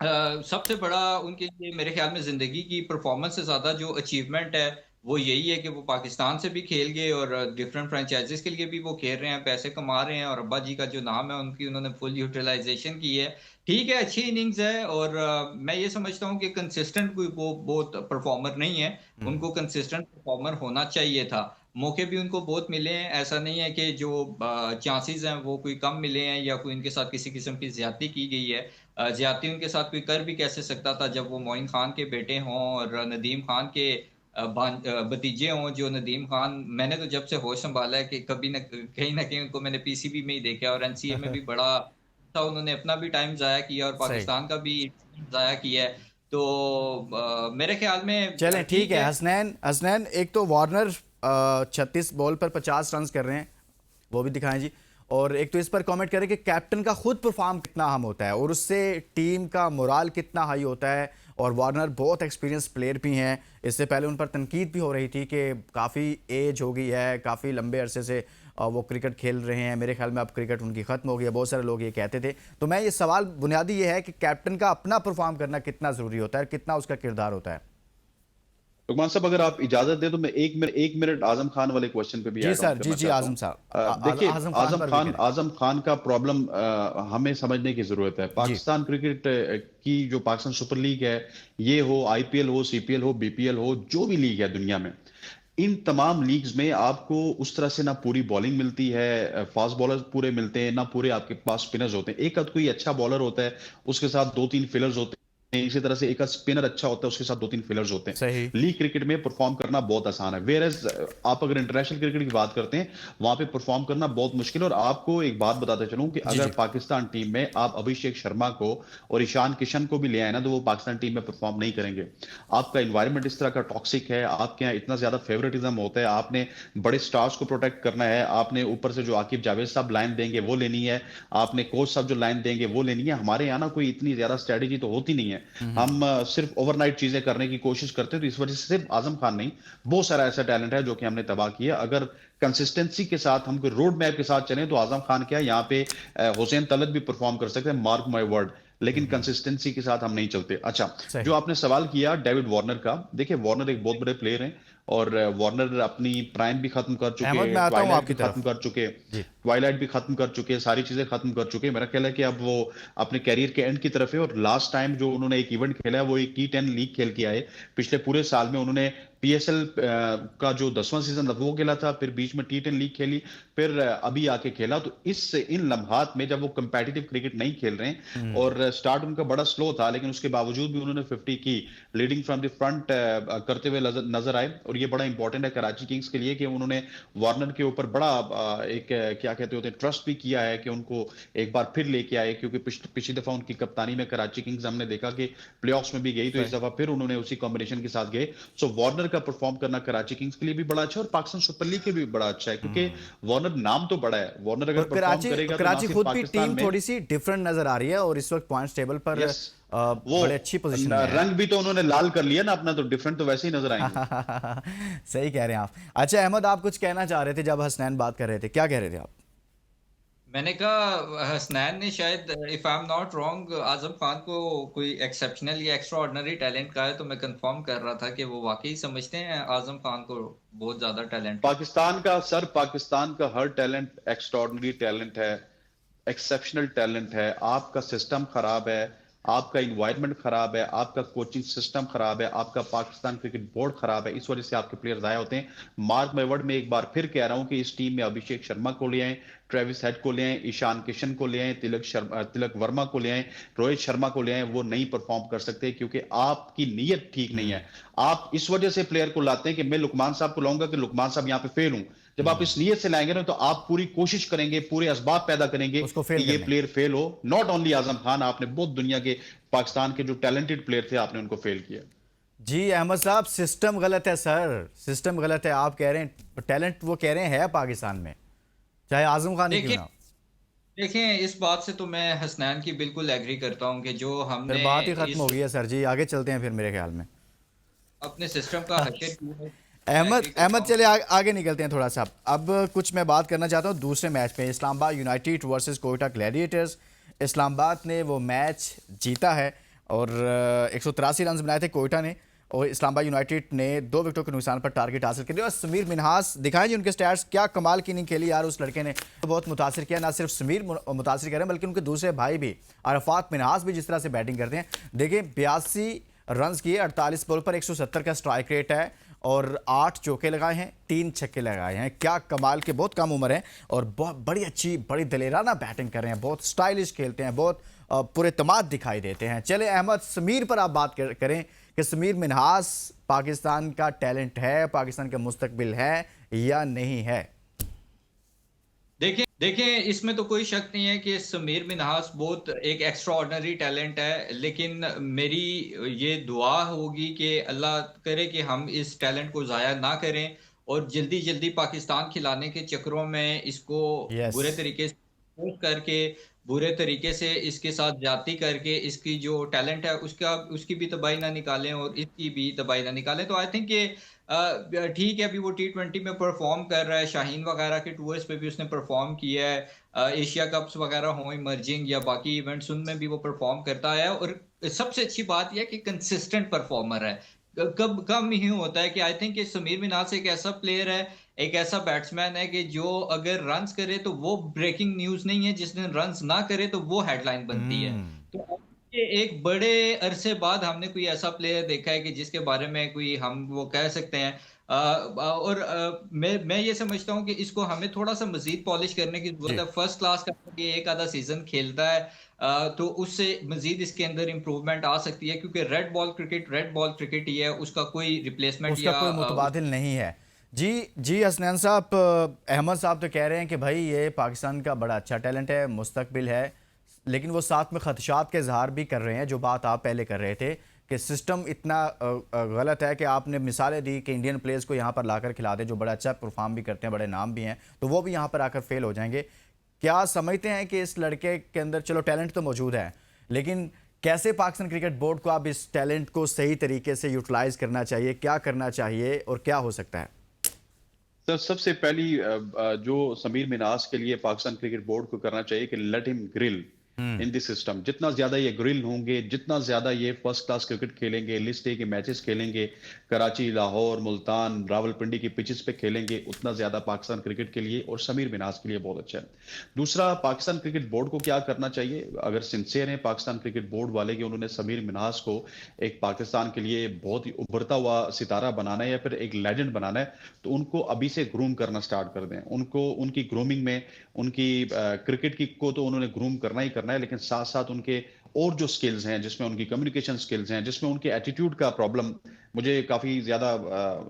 सबसे बड़ा उनके लिए मेरे ख्याल में जिंदगी की परफॉर्मेंस से ज्यादा जो अचीवमेंट है वो यही है कि वो पाकिस्तान से भी खेल गए और डिफरेंट फ्रेंचाइजीज के लिए भी वो खेल रहे हैं, पैसे कमा रहे हैं, और अब्बा जी का जो नाम है उनकी उन्होंने फुल यूटिलाइजेशन की है। ठीक है, अच्छी इनिंग्स है, और मैं ये समझता हूँ कि कंसिस्टेंट कोई वो बहुत परफॉर्मर नहीं है, हम्म। उनको कंसिस्टेंट परफॉर्मर होना चाहिए था। मौके भी उनको बहुत मिले हैं, ऐसा नहीं है कि जो चांसेस हैं वो कोई कम मिले हैं या कोई इनके साथ किसी किस्म की ज्यादती की गई है। ज्यादती उनके साथ कोई कर भी कैसे सकता था जब वो मोइन खान के बेटे हों और नदीम खान के भतीजे हों। जो नदीम खान, मैंने तो जब से होश संभाला है कि कभी न कहीं ना कहीं उनको मैंने पीसीबी में ही देखा, और एनसीए में भी बड़ा था, उन्होंने अपना भी टाइम जाया किया और सही। पाकिस्तान का भी जाया किया है। तो मेरे ख्याल में चलें ठीक ठीक है। है। हसनैन, हसनैन, एक तो वार्नर 36 बॉल पर 50 रन कर रहे हैं, वो भी दिखाएं जी। और एक तो इस पर कमेंट करें कि कैप्टन का खुद परफॉर्म कितना अहम होता है और उससे टीम का मोराल कितना हाई होता है। और वार्नर बहुत एक्सपीरियंस प्लेयर भी हैं, इससे पहले उन पर तनकीद भी हो रही थी कि काफ़ी एज हो गई है, काफ़ी लंबे अरसे से वो क्रिकेट खेल रहे हैं, मेरे ख्याल में अब क्रिकेट उनकी ख़त्म हो गई है, बहुत सारे लोग ये कहते थे। तो मैं ये सवाल बुनियादी ये है कि कैप्टन का अपना परफॉर्म करना कितना ज़रूरी होता है, कितना उसका किरदार होता है। रुकमान साहब अगर आप इजाजत दे तो मैं एक मिनट आजम खान वाले क्वेश्चन पे भी जी ऐड ऑन सर, जी करना जी, चाहता आजम हूँ। साहब, देखिए आजम खान पर भी करें। आजम खान का प्रॉब्लम हमें समझने की जरूरत है। जी। पाकिस्तान क्रिकेट की जो पाकिस्तान सुपर लीग है, ये हो आईपीएल हो, सीपीएल हो, बीपीएल हो, जो भी लीग है दुनिया में, इन तमाम लीग्स में आपको उस तरह से ना पूरी बॉलिंग मिलती है, फास्ट बॉलर पूरे मिलते हैं, ना पूरे आपके पास स्पिनर्स होते हैं। एक आध कोई अच्छा बॉलर होता है, उसके साथ दो तीन फिलर्स होते हैं, इसी तरह से एक स्पिनर अच्छा होता है, उसके साथ दो तीन फिलर्स होते सही। हैं। लीग क्रिकेट में परफॉर्म करना बहुत आसान है, वेयर एज आप अगर इंटरनेशनल क्रिकेट की बात करते हैं वहां पे परफॉर्म करना बहुत मुश्किल है। और आपको एक बात बताते चलूं कि जी अगर जी। पाकिस्तान टीम में आप अभिषेक शर्मा को और ईशान किशन को भी ले आए ना, तो वो पाकिस्तान टीम में परफॉर्म नहीं करेंगे। आपका इन्वायरमेंट इस तरह का टॉक्सिक है, आपके यहाँ इतना ज्यादा फेवरेटिज्म होता है, आपने बड़े स्टार्स को प्रोटेक्ट करना है, आपने ऊपर से जो आकिब जावेद साहब लाइन देंगे वो लेनी है, आपने कोच साहब जो लाइन देंगे वो लेनी है। हमारे यहाँ ना कोई इतनी ज्यादा स्ट्रेटेजी तो होती नहीं है, हम सिर्फ ओवरनाइट चीजें करने की कोशिश करते हैं। तो इस वजह से सिर्फ आजम खान नहीं, बहुत सारा ऐसा टैलेंट है जो कि हमने तबाह किया। अगर कंसिस्टेंसी के साथ हम रोड मैप के साथ चलें तो आजम खान क्या यहाँ पे हुसैन तलत भी परफॉर्म कर सकते हैं, मार्क माय वर्ड। लेकिन कंसिस्टेंसी के साथ हम नहीं चलते। अच्छा, सही। जो आपने सवाल किया डेविड वार्नर का, देखिए वार्नर एक बहुत बड़े प्लेयर हैं और वार्नर अपनी प्राइम भी खत्म कर चुके, अहमद, मैं आता हूँ ट्वाइलाइट आपकी भी तरफ। खत्म कर चुके, जी। ट्वाइलाइट भी खत्म कर चुके, सारी चीजें खत्म कर चुके। मेरा ख्याल है कि अब वो अपने कैरियर के एंड की तरफ है और लास्ट टाइम जो उन्होंने एक इवेंट खेला है वो एक T10 लीग खेल के आए। पिछले पूरे साल में उन्होंने PSL का जो 10वां सीजन था वो खेला था, फिर बीच में T10 लीग खेली, फिर अभी आके खेला। तो इस इन लम्हात में जब वो कंपेटिटिव क्रिकेट नहीं खेल रहे हैं और स्टार्ट उनका बड़ा स्लो था, लेकिन उसके बावजूद भी उन्होंने 50 की, लीडिंग फ्रॉम द फ्रंट करते हुए नजर आए। और ये बड़ा इंपॉर्टेंट है कराची किंग्स के लिए कि उन्होंने वार्नर के ऊपर बड़ा एक क्या कहते होते हैं ट्रस्ट भी किया है कि उनको एक बार फिर लेके आए, क्योंकि पिछली दफा उनकी कप्तानी में कराची किंग्स हमने देखा कि प्लेऑफ्स में भी गई, तो इस सही। दफा फिर उन्होंने उसी कॉम्बिनेशन के साथ गए। सो वार्नर का परफॉर्म करना कराची किंग्स के लिए भी बड़ा अच्छा है और पाकिस्तान सुपर लीग के लिए भी बड़ा अच्छा है, क्योंकि वार्नर नाम तो बड़ा है। वार्नर और अगर परफॉर्म कराची करेगा तो ना कराची सिर्फ खुद भी पाकिस्तान टीम में, थोड़ी सी डिफरेंट नजर आ रही है और इस वक्त पॉइंट्स टेबल पर यस, वो बड़े अच्छी पोजीशन में है। रंग भी तो उन्होंने लाल कर लिया ना अपना, तो डिफरेंट तो वैसे ही नजर आएंगे। सही कह रहे हैं आप। अच्छा अहमद, आप कुछ कहना चाह रहे थे जब हसनैन बात कर रहे थे, क्या कह रहे थे आप? मैंने कहा हसनैन ने शायद, if I am not wrong, Azam Khan को कोई एक्सेप्शनल या एक्स्ट्रा ऑर्डिनरी टैलेंट का है, तो मैं कंफर्म कर रहा था कि वो वाकई समझते हैं आजम खान को बहुत ज्यादा टैलेंट है। पाकिस्तान का सर, पाकिस्तान का हर टैलेंट एक्स्ट्राऑर्डिनरी टैलेंट है, एक्सेप्शनल टैलेंट है। आपका सिस्टम खराब है, आपका इन्वायरमेंट खराब है, आपका कोचिंग सिस्टम खराब है, आपका पाकिस्तान क्रिकेट बोर्ड खराब है, इस वजह से आपके प्लेयर जाया होते हैं। मार्क माय वर्ड, में एक बार फिर कह रहा हूं कि इस टीम में अभिषेक शर्मा को ले आए, ट्रेविस हेड को ले आए, ईशान किशन को ले आए, तिलक वर्मा को ले आए, रोहित शर्मा को ले आए, वो नहीं परफॉर्म कर सकते क्योंकि आपकी नीयत ठीक नहीं है। आप इस वजह से प्लेयर को लाते हैं कि मैं लुकमान साहब को लाऊंगा कि लुकमान साहब यहाँ पे फेल हूं। जब आप इस नीयत से लाएंगे ना, तो आप पूरी कोशिश करेंगे, पूरे असबाब पैदा करेंगे उसको कि फेल ये करने की। प्लेयर फेल हो। नॉट ओनली आजम खान, आपने बहुत दुनिया के, पाकिस्तान के जो टैलेंटेड प्लेयर थे, आपने उनको फेल किया। जी अहमद साहब, सिस्टम गलत है सर, सिस्टम गलत है। आप कह रहे हैं टैलेंट, वो कह रहे हैं है पाकिस्तान में, चाहे आजम खान ही क्यों देखिए ना हो। देखें, इस बात से तो मैं हसनैन की बिल्कुल एग्री करता हूं कि जो फिर हमने बात ही खत्म इस हो गई है सर जी, आगे चलते हैं फिर मेरे ख्याल में। अपने सिस्टम का हशर किया है, मैं अहमद एग्री अहमद करता हूं। चले आगे निकलते हैं थोड़ा सा। अब कुछ मैं बात करना चाहता हूँ दूसरे मैच पे, Islamabad United versus Quetta Gladiators. Islamabad ने वो मैच जीता है और 183 रन बनाए थे कोयटा ने, और इस्लामाबाद यूनाइटेड ने 2 विकेटों के नुकसान पर टारगेट हासिल कर लिया। और समीर मिन्हास, दिखाएं जी उनके स्टैट्स, क्या कमाल की इनिंग खेली यार उस लड़के ने, तो बहुत मुतासिर किया। ना सिर्फ समीर मुतासिर कर रहे हैं बल्कि उनके दूसरे भाई भी, अरफात मिन्हास भी जिस तरह से बैटिंग करते हैं। देखिए 82 रन किए, 48 बॉल पर 170 का स्ट्राइक रेट है और 8 चौके लगाए हैं, 3 छक्के लगाए हैं। क्या कमाल के, बहुत कम उम्र है और बहुत बड़ी अच्छी, बड़ी दलेराना बैटिंग कर रहे हैं, बहुत स्टाइलिश खेलते हैं, बहुत पूरे तमाद दिखाई देते हैं। चले अहमद, समीर पर आप बात करें कि समीर मिन्हास पाकिस्तान का टैलेंट है, पाकिस्तान का मुस्तकबिल है या नहीं है? देखें देखें इसमें तो कोई शक नहीं है कि समीर मिन्हास बहुत एक एक्स्ट्रा ऑर्डिनरी टैलेंट है, लेकिन मेरी ये दुआ होगी कि अल्लाह करे कि हम इस टैलेंट को ज़ाया ना करें और जल्दी जल्दी पाकिस्तान खिलाने के चक्करों में इसको यस। बुरे तरीके से यूज करके, बुरे तरीके से इसके साथ जाती करके, इसकी जो टैलेंट है उसका उसकी भी तबाही ना निकालें और इसकी भी तबाही ना निकालें। तो आई थिंक ये ठीक है, अभी वो T20 में परफॉर्म कर रहा है, शाहीन वगैरह के टूर्स पे भी उसने परफॉर्म किया है, एशिया कप्स वगैरह हो, इमर्जिंग या बाकी इवेंट्स, उनमें भी वो परफॉर्म करता है। और सबसे अच्छी बात यह है कि कंसिस्टेंट परफॉर्मर है। कब कम ही होता है कि आई थिंक समीर मिन्हास एक ऐसा प्लेयर है, एक ऐसा बैट्समैन है कि जो अगर रन्स करे तो वो ब्रेकिंग न्यूज नहीं है, जिस दिन रन्स ना करे तो वो हेडलाइन बनती है। हम्म। तो ये एक बड़े अरसे बाद हमने कोई ऐसा प्लेयर देखा है कि जिसके बारे में कोई हम वो कह सकते हैं। और मैं ये समझता हूँ कि इसको हमें थोड़ा सा मजीद पॉलिश करने की जरूरत जी। है। फर्स्ट क्लास का ये एक आधा सीजन खेलता है, तो उससे मजीद इसके अंदर इंप्रूवमेंट आ सकती है, क्योंकि रेड बॉल क्रिकेट ही है, उसका कोई रिप्लेसमेंट उसका या कोई मुतबादिल नहीं है। जी जी हसनैन साहब, अहमद साहब तो कह रहे हैं कि भाई ये पाकिस्तान का बड़ा अच्छा टैलेंट है, मुस्तकबिल है, लेकिन वो साथ में खदशात के इजहार भी कर रहे हैं, जो बात आप पहले कर रहे थे कि सिस्टम इतना गलत है कि आपने मिसालें दी कि इंडियन प्लेयर्स को यहाँ पर लाकर खिला दें जो बड़ा अच्छा परफॉर्म भी करते हैं, बड़े नाम भी हैं, तो वो भी यहाँ पर आकर फेल हो जाएंगे। क्या समझते हैं कि इस लड़के के अंदर, चलो टैलेंट तो मौजूद है, लेकिन कैसे पाकिस्तान क्रिकेट बोर्ड को अब इस टैलेंट को सही तरीके से यूटिलाइज करना चाहिए, क्या करना चाहिए और क्या हो सकता है? सर, सबसे पहली जो समीर मिन्हास के लिए पाकिस्तान क्रिकेट बोर्ड को करना चाहिए कि let him grill, in this system. जितना ज्यादा ये ग्रिल होंगे, जितना ज्यादा ये फर्स्ट क्लास क्रिकेट खेलेंगे, लिस्ट ए के मैचेस खेलेंगे, कराची, लाहौर, मुल्तान, रावलपिंडी की पिचेस पे खेलेंगे, उतना ज्यादा पाकिस्तान क्रिकेट के लिए और शमीर मिन्हाज के लिए बहुत अच्छा है। दूसरा, पाकिस्तान क्रिकेट बोर्ड को क्या करना चाहिए, अगर सिंसियर है पाकिस्तान क्रिकेट बोर्ड वाले कि उन्होंने शमीर मिन्हाज को एक पाकिस्तान के लिए बहुत ही उभरता हुआ सितारा बनाना है या फिर एक लेजेंड बनाना है, तो उनको अभी से ग्रूम करना स्टार्ट कर दें। उनको उनकी ग्रूमिंग में, उनकी क्रिकेट की को तो उन्होंने ग्रूम करना ही करना है, लेकिन साथ साथ उनके और जो स्किल्स हैं, जिसमें उनकी कम्युनिकेशन स्किल्स हैं, जिसमें उनके एटीट्यूड का प्रॉब्लम, मुझे काफी ज्यादा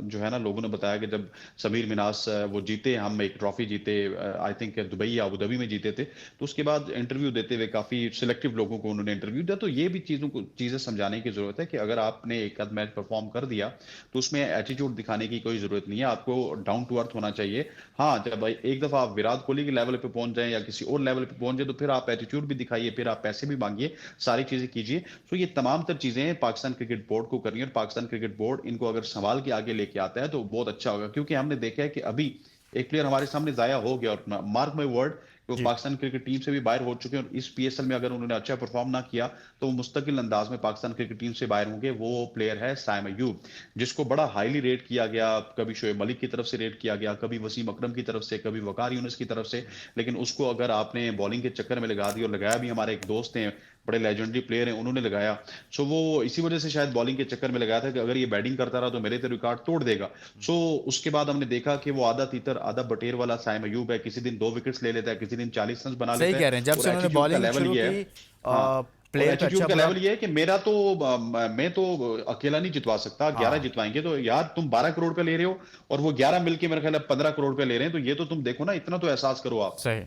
जो है ना, लोगों ने बताया कि जब समीर मिनास वो जीते, हम एक ट्रॉफी जीते, आई थिंक दुबई या अबू धाबी में जीते थे, तो उसके बाद इंटरव्यू देते हुए काफी सिलेक्टिव लोगों को उन्होंने इंटरव्यू दिया। तो ये भी चीजें समझाने की जरूरत है कि अगर आपने एक आध मैच परफॉर्म कर दिया तो उसमें एटीट्यूड दिखाने की कोई जरूरत नहीं है, आपको डाउन टू अर्थ होना चाहिए। हाँ, जब भाई एक दफा आप विराट कोहली के लेवल पे पहुंच जाए या किसी और लेवल पे पहुंच जाए, तो फिर आप एटीट्यूड भी दिखाइए, फिर आप पैसे भी मांगिए, सारी चीजें कीजिए। तो ये तमाम तर चीजें पाकिस्तान क्रिकेट बोर्ड को करनी है, और पाकिस्तान क्रिकेट बोर्ड इनको अगर संभाल के आगे लेके आता है तो बहुत अच्छा होगा। क्योंकि हमने देखा है कि अभी एक प्लेयर हमारे सामने जाया हो गया, और मार्क माई वर्ड, वो जी। पाकिस्तान क्रिकेट टीम से भी बाहर हो चुके हैं, और इस पीएसएल में अगर उन्होंने अच्छा परफॉर्म ना किया तो वो मुस्तकिल अंदाज में पाकिस्तान क्रिकेट टीम से बाहर होंगे। वो प्लेयर है साइम अयूब, जिसको बड़ा हाईली रेट किया गया, कभी शोएब मलिक की तरफ से रेट किया गया, कभी वसीम अकरम की तरफ से, कभी वकार यूनिस की तरफ से, लेकिन उसको अगर आपने बॉलिंग के चक्कर में लगा दिया, और लगाया भी हमारे एक दोस्त हैं, बड़े लेजेंडरी प्लेयर हैं, उन्होंने लगाया। सो वो इसी वजह से शायद बॉलिंग के चक्कर में लगाया था कि अगर ये बैटिंग करता रहा तो मेरे तो रिकॉर्ड तोड़ देगा। सो उसके बाद हमने देखा कि वो आधा तीतर आधा बटेर वाला साइम अयूब है, किसी दिन 2 विकेट्स ले लेता है, किसी दिन 40 रन बना सही लेता कह रहे है। हैं, जब और से उन्होंने एटीट्यूड का बॉलिंग लेवल शुरू ये है। की हाँ, और प्लेयर पे एटीट्यूड अच्छा का बड़ा। लेवल ये है कि मेरा तो मैं तो अकेला नहीं जितवा सकता, 11 हाँ, जितवाएंगे। तो यार तुम 12 करोड़ का ले रहे हो और वो 11 मिलके मेरे ख्याल 15 करोड़ का ले रहे हैं, तो ये तो तुम देखो ना, इतना तो एहसास करो आप। सही।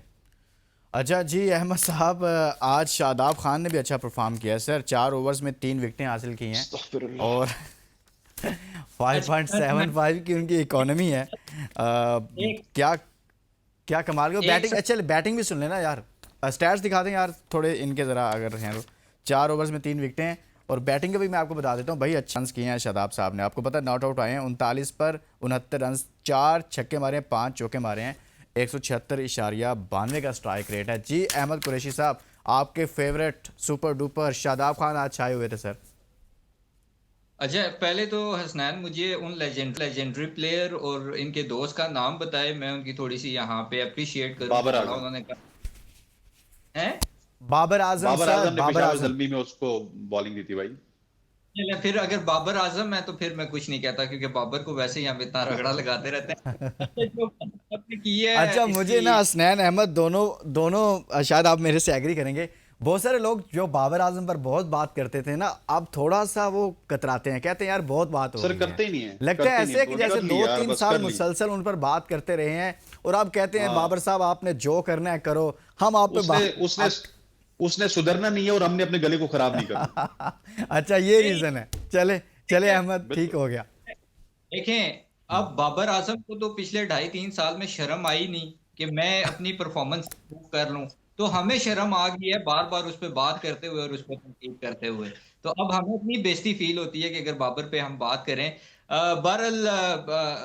अच्छा जी, अहमद साहब, आज शादाब खान ने भी अच्छा परफॉर्म किया है सर, 4 ओवर्स में 3 विकेटें हासिल की हैं अस्तगफिरुल्लाह। और 5.75 की उनकी इकोनॉमी है। एक क्या क्या कमाल का एक बैटिंग। अच्छा, बैटिंग भी सुन लेना यार, स्टैट्स दिखा दें यार थोड़े इनके ज़रा, अगर हैं तो। 4 ओवर्स में 3 विकेटें हैं, और बैटिंग का भी मैं आपको बता देता हूँ भाई, अच्छा रन किए हैं शादाब साहब ने। आपको पता है नॉट आउट आए हैं 39 पर 69 रन, 4 छक्के मारे हैं, 5 चौके मारे हैं, 176.92 का स्ट्राइक रेट है। जी अहमद कुरैशी साहब, आपके favourite super duper Shadab Khan आज छाए हुए थे सर। अच्छा, पहले तो हसनैन मुझे उन लेजेंडरी प्लेयर और इनके दोस्त का नाम बताए, मैं उनकी थोड़ी सी यहाँ पे अप्रिशिएट करूँ बाबर जो बड़ा आजम। उन्होंने कहा है। बाबर आजम बाबर सर, आजम ने बाबर पेशावर आजम। जल्दी में उसको बॉलिंग दी थी भाई। चलिए, फिर अगर बाबर आजम है तो फिर मैं कुछ नहीं कहता, क्योंकि बाबर को वैसे ही हम इतना रगड़ा लगाते रहते हैं। जो आपने की है अच्छा, मुझे इसकी। ना हसनैन अहमद दोनों दोनों शायद आप मेरे से एग्री करेंगे, बहुत सारे लोग जो बाबर आजम पर बहुत बात करते थे ना, अब थोड़ा सा वो कतराते हैं, कहते हैं यार बहुत बात हो सर गई करते है। ही नहीं है, लगता है करते ऐसे नहीं है है, कि तो जैसे कर ली यार, 2-3 बस साल कर ली। मुसलसल उन पर बात करते रहे हैं, और अब कहते हैं हाँ, बाबर साहब आपने जो करना है करो, हम आप पे उसने उसने उसने सुधरना नहीं है, और हमने अपने गले को खराब नहीं करना। अच्छा, ये रीजन है। चले चले अहमद, ठीक बिल्कुल। हो गया। देखें, अब बाबर आजम को तो पिछले 2.5-3 साल में शर्म आई नहीं कि मैं अपनी परफॉर्मेंस इंप्रूव कर लूं, तो हमें शर्म आ गई है बार बार उस पर बात करते हुए और उस पर तनकीद करते हुए। तो अब हमें अपनी बेइज्जती फील होती है कि अगर बाबर पे हम बात करें। बहरहाल,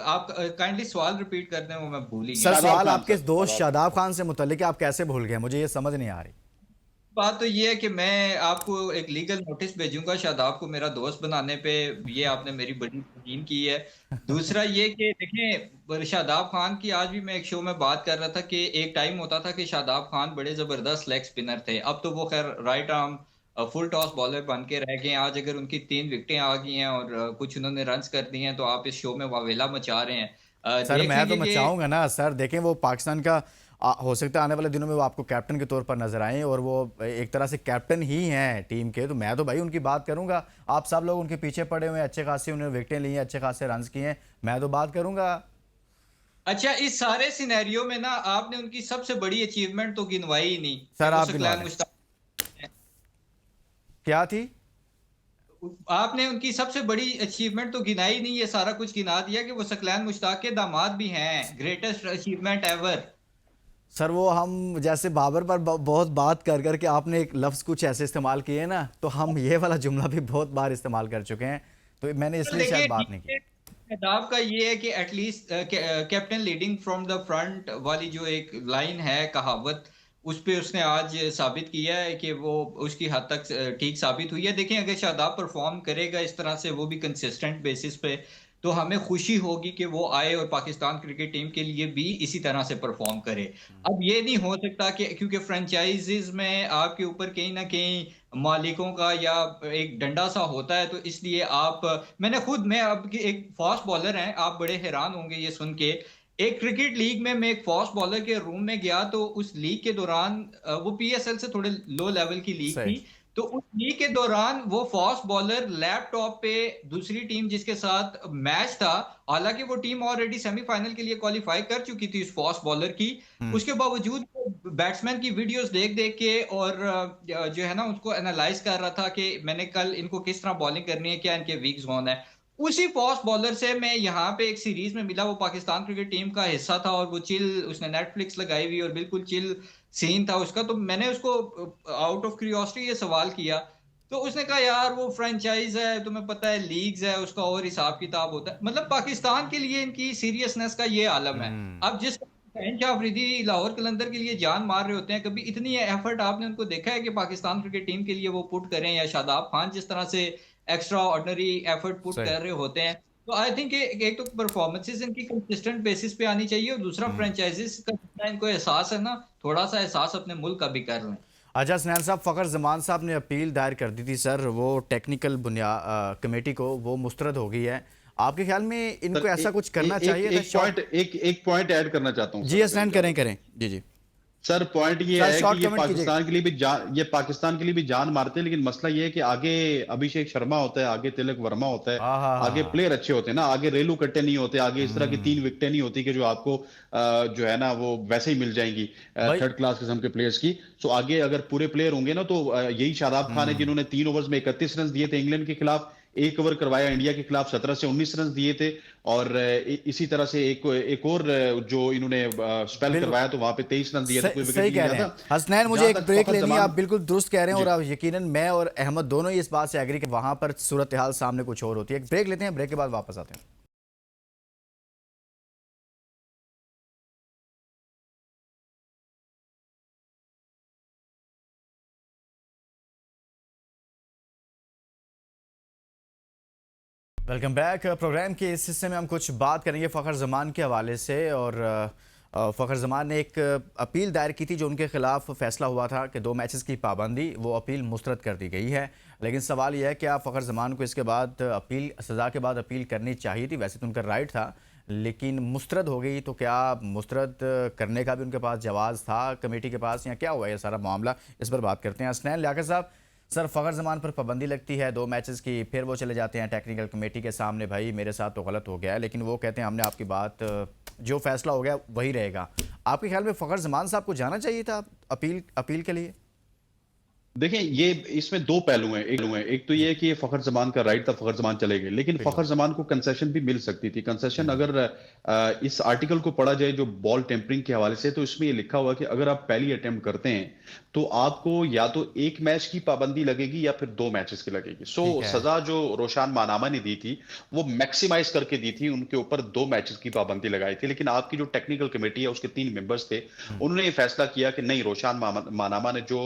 आप काइंडली सवाल रिपीट कर दें, वो मैं भूल ही सर गया। शादाब सवाल खान, आपके सर दोस्त शादाब खान। शादाब खान से मुतल्लिक है, आप कैसे भूल गए, मुझे ये समझ नहीं आ रही। बात तो ये है कि मैं आपको एक लीगल नोटिस भेजूंगा शादाब को मेरा दोस्त बनाने पे। ये आपने मेरी बड़ी तौहीन की है। दूसरा ये कि देखें, शादाब खान की आज भी मैं एक शो में बात कर रहा था कि एक टाइम होता था कि शादाब खान बड़े जबरदस्त लेग स्पिनर थे, अब तो वो खैर right arm full toss bowler बन के रह गए हैं। आज अगर उनकी 3 विकेटें आ गई हैं और कुछ उन्होंने रन्स कर दिए हैं, तो आप इस शो में वावेला मचा रहे हैं। सर देख मैं तो लीजिए कि मचाऊंगा ना सर, देखें वो पाकिस्तान का हो सकता है आने वाले दिनों में वो आपको कैप्टन के तौर पर नजर आए, और वो एक तरह से कैप्टन ही हैं टीम के, तो मैं तो भाई उनकी बात करूंगा। आप सब लोग उनके पीछे पड़े हुए हैं, अच्छे खासे उन्होंने विकेटें ली हैं, अच्छे खासे रन किए हैं, मैं तो बात करूंगा। अच्छा, इस सारे सिनेरियो में ना आपने उनकी सबसे बड़ी अचीवमेंट तो गिनवाई ही नहीं कि सर वो आप गिनवा सकलैन दें, मुश्ताक हैं। क्या थी। आपने उनकी सबसे बड़ी अचीवमेंट तो गिनाई नहीं, ये सारा कुछ गिना दिया कि वो सकलैन मुश्ताक के दामाद भी हैं। Greatest achievement ever. सर वो हम जैसे बाबर पर बहुत बात कर करके आपने एक लफ्ज़ कुछ ऐसे इस्तेमाल किए ना, तो हम ये वाला जुमला भी बहुत बार इस्तेमाल कर चुके हैं, तो मैंने इसलिए शायद बात नहीं की। शादाब का ये है कि at least captain leading from the front वाली जो एक लाइन है, कहावत, उस पे उसने आज साबित किया है कि वो उसकी हद तक ठीक साबित हुई है। देखें, अगर शादाब परफॉर्म करेगा इस तरह से, वो भी कंसिस्टेंट बेसिस पे, तो हमें खुशी होगी कि वो आए और पाकिस्तान क्रिकेट टीम के लिए भी इसी तरह से परफॉर्म करे। अब ये नहीं हो सकता कि क्योंकि फ्रेंचाइजीज में आपके ऊपर कहीं ना कहीं मालिकों का या एक डंडा सा होता है, तो इसलिए आप, मैं अब एक फास्ट बॉलर हैं, आप बड़े हैरान होंगे ये सुन के। एक क्रिकेट लीग में मैं एक फास्ट बॉलर के रूम में गया, तो उस लीग के दौरान वो पीएसएल से थोड़े लो लेवल की लीग सही। थी। तो उस लीग के दौरान वो फास्ट बॉलर लैपटॉप पे दूसरी टीम जिसके साथ मैच था, हालांकि वो टीम ऑलरेडी सेमीफाइनल के लिए क्वालिफाई कर चुकी थी उस फास्ट बॉलर की, हम्म। उसके बावजूद बैट्समैन की वीडियोस देख देख के और जो है ना उसको एनालाइज कर रहा था कि मैंने कल इनको किस तरह बॉलिंग करनी है, क्या इनके वीक जोन है। उसी फास्ट बॉलर से मैं यहाँ पे एक सीरीज में मिला, वो पाकिस्तान क्रिकेट टीम का हिस्सा था, और वो चिल, उसने नेटफ्लिक्स लगाई हुई और बिल्कुल चिल सीन था उसका। तो मैंने उसको आउट ऑफ क्यूरियोसिटी ये सवाल किया, तो उसने कहा यार वो फ्रेंचाइज है, तुम्हें पता है लीग्स है, उसका और हिसाब किताब होता है। मतलब पाकिस्तान के लिए इनकी सीरियसनेस का ये आलम है। हम्म। अब जिस शहनशाह शाह अफरीदी लाहौर कलंदर के लिए जान मार रहे होते हैं, कभी इतनी एफर्ट आपने उनको देखा है कि पाकिस्तान क्रिकेट टीम के लिए वो पुट करें, या शादाब खान जिस तरह से एक्स्ट्रा ऑर्डिनरी एफर्ट पुट सही। कर रहे होते हैं। तो आई थिंक एक तो परफॉर्मेंसेस इनकी कंसिस्टेंट बेसिस पे आनी चाहिए, और दूसरा हम्म। फ्रेंचाइजीज का जितना इनको एहसास है ना, थोड़ा सा एहसास अपने मुल्क का भी कर लें। अच्छा स्नैन साहब, फ़खर जमान साहब ने अपील दायर कर दी थी सर, वो टेक्निकल कमेटी को, वो मुस्तरद हो गई है। आपके ख्याल में सर इनको ऐसा कुछ करना एक चाहिए था? शॉर्ट। एक पॉइंट ऐड करना चाहता हूँ जी सर, अगर स्नैन, करें इजाजत हो। करें। जी जी। सर पॉइंट ये सर है कि शॉर्ट कमेंट कीजिएगा। ये पाकिस्तान के लिए भी जान मारते हैं, लेकिन मसला ये है कि आगे अभिषेक शर्मा होता है, आगे तिलक वर्मा होता है, हाँ हाँ हाँ आगे हाँ। प्लेयर अच्छे होते हैं ना, आगे रेलू कट्टे नहीं होते, आगे इस तरह की 3 विकेटें नहीं होती कि जो आपको जो है ना वो वैसे ही मिल जाएंगी भाई। थर्ड क्लास किस्म के प्लेयर्स की। सो आगे अगर पूरे प्लेयर होंगे ना, तो यही शादाब खान है हम्म। जिन्होंने 3 ओवर्स में 31 रन दिए थे इंग्लैंड के खिलाफ, 1 ओवर करवाया इंडिया के खिलाफ, 17 से 19 रन दिए थे। और इसी तरह से एक और जो इन्होंने स्पेल बिल्कुल करवाया, तो वहां पे 23 रन दिए थे, कोई विकेट सही नहीं कह लिया रहे हैं था। हसनैन, मुझे जहां एक तक ब्रेक फखर लेनी है। आप जमान, बिल्कुल दुरुस्त कह रहे हैं, और जी आप यकीनन मैं और अहमद दोनों ही इस बात से एग्री कि वहां पर सूरत हाल सामने कुछ और होती है। एक ब्रेक लेते हैं, ब्रेक के बाद वापस आते हैं। Welcome back. प्रोग्राम के इस हिस्से में हम कुछ बात करेंगे फ़खर ज़मान के हवाले से। और फ़खर ज़मान ने एक अपील दायर की थी, जो उनके खिलाफ फैसला हुआ था कि 2 मैचेस की पाबंदी, वो अपील मुस्तरद कर दी गई है। लेकिन सवाल यह है कि क्या फ़खर ज़मान को इसके बाद अपील, सज़ा के बाद अपील करनी चाहिए थी? वैसे तो उनका राइट था, लेकिन मुस्तरद हो गई, तो क्या मुस्तरद करने का भी उनके पास जवाज़ था कमेटी के पास, या क्या हुआ ये सारा मामला? इस पर बात करते हैं। हसनैन लियाकत साहब, सर फ़खर ज़मान पर पाबंदी लगती है 2 मैचेस की, फिर वो चले जाते हैं टेक्निकल कमेटी के सामने, भाई मेरे साथ तो गलत हो गया है, लेकिन वो कहते हैं हमने आपकी बात, जो फैसला हो गया वही रहेगा। आपके ख्याल में फ़खर ज़मान साहब को जाना चाहिए था अपील के लिए? देखें, ये इसमें 2 पहलू हैं। एक तो ये है कि ये फखर जमान का राइट था, फखर जमान चले गए, लेकिन बिल्कुल। फखर जमान को कंसेशन भी मिल सकती थी। कंसेशन हम्म। अगर इस आर्टिकल को पढ़ा जाए जो बॉल टेम्परिंग के हवाले से, तो इसमें ये लिखा हुआ है कि अगर आप पहली अटेम्प्ट करते हैं तो आपको या तो 1 मैच की पाबंदी लगेगी या फिर 2 मैचेस की लगेगी। सो ठीक है। सजा जो रोशान मानामा ने दी थी, वो मैक्सिमाइज करके दी थी, उनके ऊपर 2 मैचेस की पाबंदी लगाई थी। लेकिन आपकी जो टेक्निकल कमेटी है उसके 3 मेंबर्स थे, हम्म। उन्होंने ये फैसला किया कि नहीं, रोशान मानामा ने जो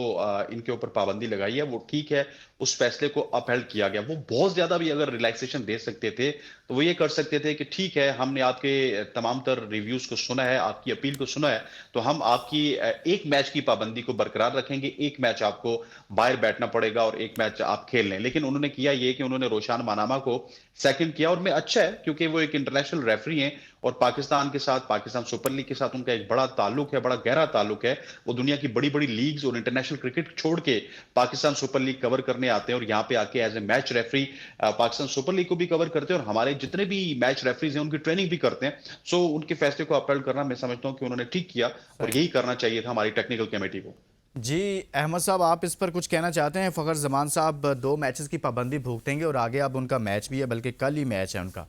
इनके ऊपर पाबंदी लगाई है वो ठीक है। उस फैसले को अपहेल्ड किया गया। वो बहुत ज्यादा भी अगर रिलैक्सेशन दे सकते थे, तो वो ये कर सकते थे कि ठीक है, हमने आपके तमाम तर रिव्यूज को सुना है, आपकी अपील को सुना है, तो हम आपकी 1 मैच की पाबंदी को बरकरार रखेंगे, 1 मैच आपको बाहर बैठना पड़ेगा और 1 मैच आप खेल लें। लेकिन उन्होंने किया ये कि उन्होंने रोशान मानामा को सेकंड किया, और मैं अच्छा है क्योंकि वो एक इंटरनेशनल रेफरी हैं, और पाकिस्तान के साथ, पाकिस्तान सुपर लीग के साथ उनका एक बड़ा ताल्लुक है, बड़ा गहरा ताल्लुक है। वो दुनिया की बड़ी बड़ी लीग्स और इंटरनेशनल क्रिकेट छोड़ के पाकिस्तान सुपर लीग कवर करने आते हैं, और यहाँ पे आके as a match referee Pakistan super league को भी कवर करते हैं, और हमारे जितने भी मैच रेफरीज हैं उनकी ट्रेनिंग भी करते हैं। सो उनके फैसले को अपील करना, मैं समझता हूँ कि उन्होंने ठीक किया, और सही। यही करना चाहिए था हमारी टेक्निकल कमेटी को। जी अहमद साहब, आप इस पर कुछ कहना चाहते हैं? फ़खर ज़मान साहब 2 मैचेस की पाबंदी भुगतेंगे, और आगे अब उनका मैच भी है, बल्कि कल ही मैच है उनका।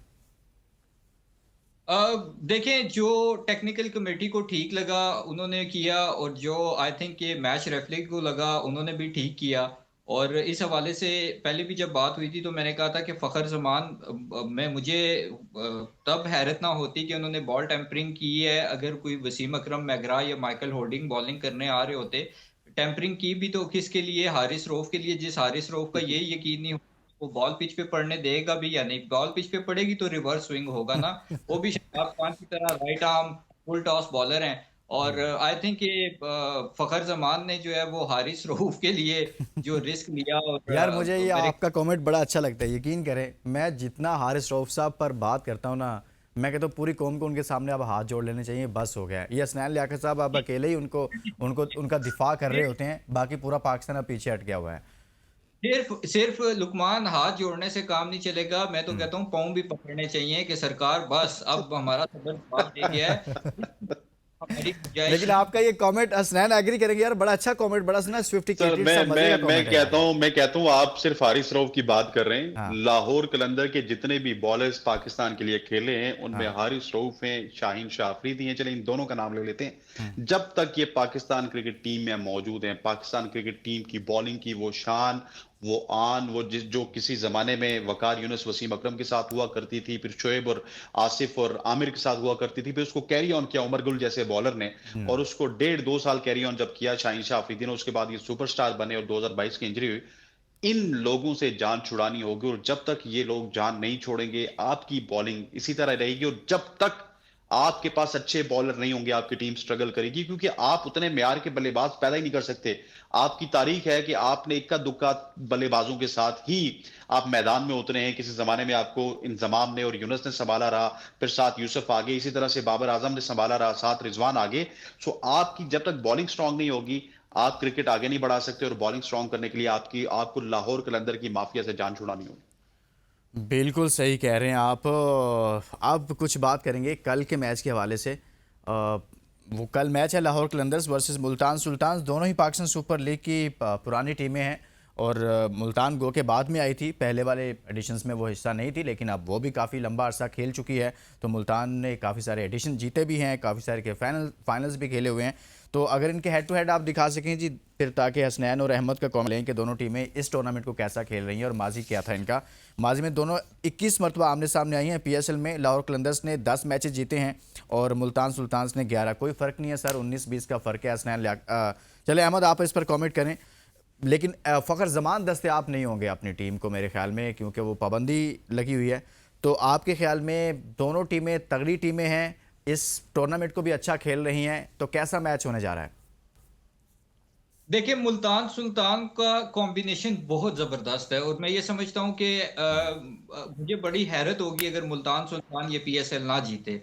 देखें, जो टेक्निकल कमेटी को ठीक लगा उन्होंने किया, और जो आई थिंक ये मैच रेफरी को लगा उन्होंने भी ठीक किया। और इस हवाले से पहले भी जब बात हुई थी तो मैंने कहा था कि फ़खर ज़मान में मुझे तब हैरत ना होती कि उन्होंने बॉल टेम्परिंग की है। अगर कोई वसीम अकरम मैगरा या माइकल होल्डिंग बॉलिंग करने आ रहे होते, टेम्परिंग की भी तो किसके लिए, हारिस रऊफ के लिए, जिस हारिस रऊफ का ये यकीन नहीं होता वो बॉल पिच पे पड़ने देगा भी या नहीं। बॉल पिच पे पड़ेगी तो रिवर्स स्विंग होगा ना। वो भी शादाब खान की तरह right arm full toss bowler हैं। और आई थिंक ये फ़खर ज़मान ने जो है वो हारिस रऊफ के लिए जो रिस्क लिया और यार मुझे ये मेरे आपका कमेंट बड़ा अच्छा लगता है। यकीन करें, मैं जितना हारिस रऊफ साहब पर बात करता हूँ ना, मैं कहता हूँ पूरी कौम को उनके सामने अब हाथ जोड़ लेने चाहिए, बस हो गया। ये हसनैन लियाकत साहब अब अकेले ही उनको उनको उनका दिफा कर रहे होते हैं, बाकी पूरा पाकिस्तान अब पीछे हट गया हुआ है। सिर्फ सिर्फ लुकमान हाथ जोड़ने से काम नहीं चलेगा। मैं तो कहता हूँ पाँव भी पकड़ने चाहिए कि सरकार बस अब हमारा सबर जवाब दे गया है। हमारी गुंजाइश लेकिन आपका ये कमेंट हसनैन एग्री करेंगे यार, बड़ा अच्छा कमेंट, बड़ा ना सर स्विफ्टिकेटेड सा मजे का कमेंट है यार ये। मैं कहता हूं आप सिर्फ हारिस रऊफ की बात कर रहे हाँ, हैं। लाहौर कलंदर के जितने भी बॉलर्स पाकिस्तान के लिए खेले हैं उनमें हाँ। हारिस रऊफ हैं, शाहीन शाह अफरीदी हैं। चलिए इन दोनों का नाम ले लेते हम्म, हैं। जब तक ये पाकिस्तान क्रिकेट टीम में मौजूद हैं, पाकिस्तान क्रिकेट टीम की बॉलिंग की वो शान, वो आन, वो जो किसी जमाने में वकार यूनुस वसीम अकरम के साथ हुआ करती थी, फिर शोएब और आसिफ और आमिर के साथ हुआ करती थी, फिर उसको कैरी ऑन किया उमर गुल जैसे बॉलर ने, हम्म। और उसको 1.5-2 साल कैरी ऑन जब किया शाहीन शाह अफरीदी ने, उसके बाद ये सुपरस्टार बने और 2022 की इंजरी हुई। इन लोगों से जान छुड़ानी होगी, और जब तक ये लोग जान नहीं छोड़ेंगे आपकी बॉलिंग इसी तरह रहेगी, और जब तक आपके पास अच्छे बॉलर नहीं होंगे आपकी टीम स्ट्रगल करेगी, क्योंकि आप उतने म्यार के बल्लेबाज पैदा ही नहीं कर सकते। आपकी तारीख है कि आपने इक्का दुक्का बल्लेबाजों के साथ ही आप मैदान में उतरे हैं। किसी जमाने में आपको इंजमाम ने और यूनुस ने संभाला रहा, फिर साथ यूसुफ आगे, इसी तरह से बाबर आजम ने संभाला रहा, साथ रिजवान आगे। सो आपकी जब तक बॉलिंग स्ट्रांग नहीं होगी आप क्रिकेट आगे नहीं बढ़ा सकते, और बॉलिंग स्ट्रांग करने के लिए आपको लाहौर कलंदर की माफिया से जान छुड़ानी होगी। बिल्कुल सही कह रहे हैं आप। अब कुछ बात करेंगे कल के मैच के हवाले से। वो कल मैच है लाहौर कलंदर्स वर्सेस मुल्तान सुल्तान। दोनों ही पाकिस्तान सुपर लीग की पुरानी टीमें हैं, और मुल्तान गो के बाद में आई थी, पहले वाले एडिशंस में वो हिस्सा नहीं थी, लेकिन अब वो भी काफ़ी लंबा अरसा खेल चुकी है। तो मुल्तान ने काफ़ी सारे एडिशन जीते भी हैं, काफ़ी सारे के फाइनल्स भी खेले हुए हैं। तो अगर इनके हेड टू हेड आप दिखा सकें जी, फिर ताकि हसनैन और अहमद का कॉमेंट लें कि दोनों टीमें इस टूर्नामेंट को कैसा खेल रही हैं और माजी क्या था इनका। माजी में दोनों 21 मरतबा आमने सामने आई हैं पीएसएल में। लाहौर कलंदर्स ने 10 मैचेस जीते हैं और मुल्तान सुल्तान ने 11। कोई फ़र्क नहीं है सर, 19-20 का फ़र्क है। हसनैन चले अहमद आप इस पर कॉमेंट करें। लेकिन फ़खर ज़मान दस्तयाब नहीं होंगे अपनी टीम को मेरे ख्याल में, क्योंकि वो पाबंदी लगी हुई है। तो आपके ख्याल में दोनों टीमें तगड़ी टीमें हैं, इस टूर्नामेंट को भी अच्छा खेल रही हैं, तो कैसा मैच होने जा रहा है? देखिए मुल्तान सुल्तान का कॉम्बिनेशन बहुत ज़बरदस्त है और मैं ये समझता हूँ कि मुझे बड़ी हैरत होगी अगर मुल्तान सुल्तान ये पीएसएल ना जीते,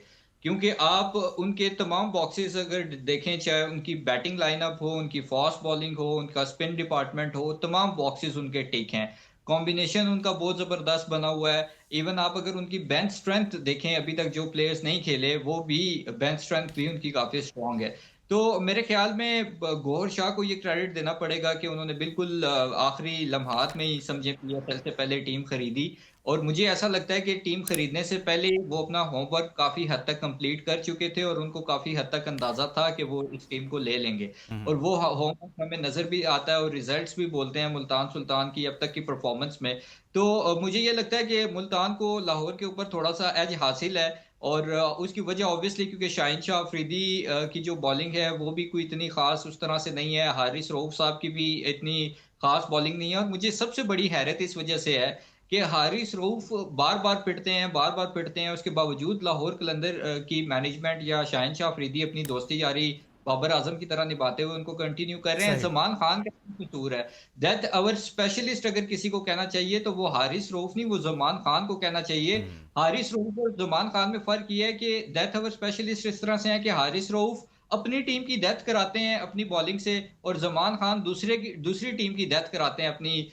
क्योंकि आप उनके तमाम बॉक्सेस अगर देखें, चाहे उनकी बैटिंग लाइनअप हो, उनकी फास्ट बॉलिंग हो, उनका स्पिन डिपार्टमेंट हो, तमाम बॉक्सेस उनके टिक हैं। कॉम्बिनेशन उनका बहुत ज़बरदस्त बना हुआ है। इवन आप अगर उनकी बेंच स्ट्रेंथ देखें, अभी तक जो प्लेयर्स नहीं खेले वो भी बेंच स्ट्रेंथ भी उनकी काफ़ी स्ट्रांग है। तो मेरे ख्याल में गौहर शाह को ये क्रेडिट देना पड़ेगा कि उन्होंने बिल्कुल आखिरी लम्हात में ही समझे पीएसएल से पहले टीम खरीदी। और मुझे ऐसा लगता है कि टीम खरीदने से पहले वो अपना होमवर्क काफी हद तक कंप्लीट कर चुके थे और उनको काफी हद तक अंदाजा था कि वो इस टीम को ले लेंगे। और वो होमवर्क हमें नजर भी आता है और रिजल्ट्स भी बोलते हैं मुल्तान सुल्तान की अब तक की परफॉर्मेंस में। तो मुझे ये लगता है कि मुल्तान को लाहौर के ऊपर थोड़ा सा एज हासिल है। और उसकी वजह ऑब्वियसली क्योंकि शाहीन शाह अफरीदी की जो बॉलिंग है वो भी कोई इतनी खास उस तरह से नहीं है, हारिस रऊफ साहब की भी इतनी खास बॉलिंग नहीं है। और मुझे सबसे बड़ी हैरत इस वजह से है कि हारिस रऊफ बार बार पिटते हैं, बार बार पिटते हैं, उसके बावजूद लाहौर कलंदर की मैनेजमेंट या शाहीन शाह अफरीदी अपनी दोस्ती यारी बाबर आजम की तरह निभाते हुए उनको कंटिन्यू कर रहे हैं। सही। जमान खान का कसूर है। दैट अवर स्पेशलिस्ट अगर किसी को कहना चाहिए तो वो हारिस रऊफ नहीं, वो जमान खान को कहना चाहिए। हारिस रऊफ और जमान खान में फर्क ये है कि डेथ ओवर स्पेशलिस्ट इस तरह से है कि हारिस रऊफ अपनी टीम की डेथ कराते हैं अपनी बॉलिंग से, और जमान खान दूसरी टीम की डेथ कराते हैं अपनी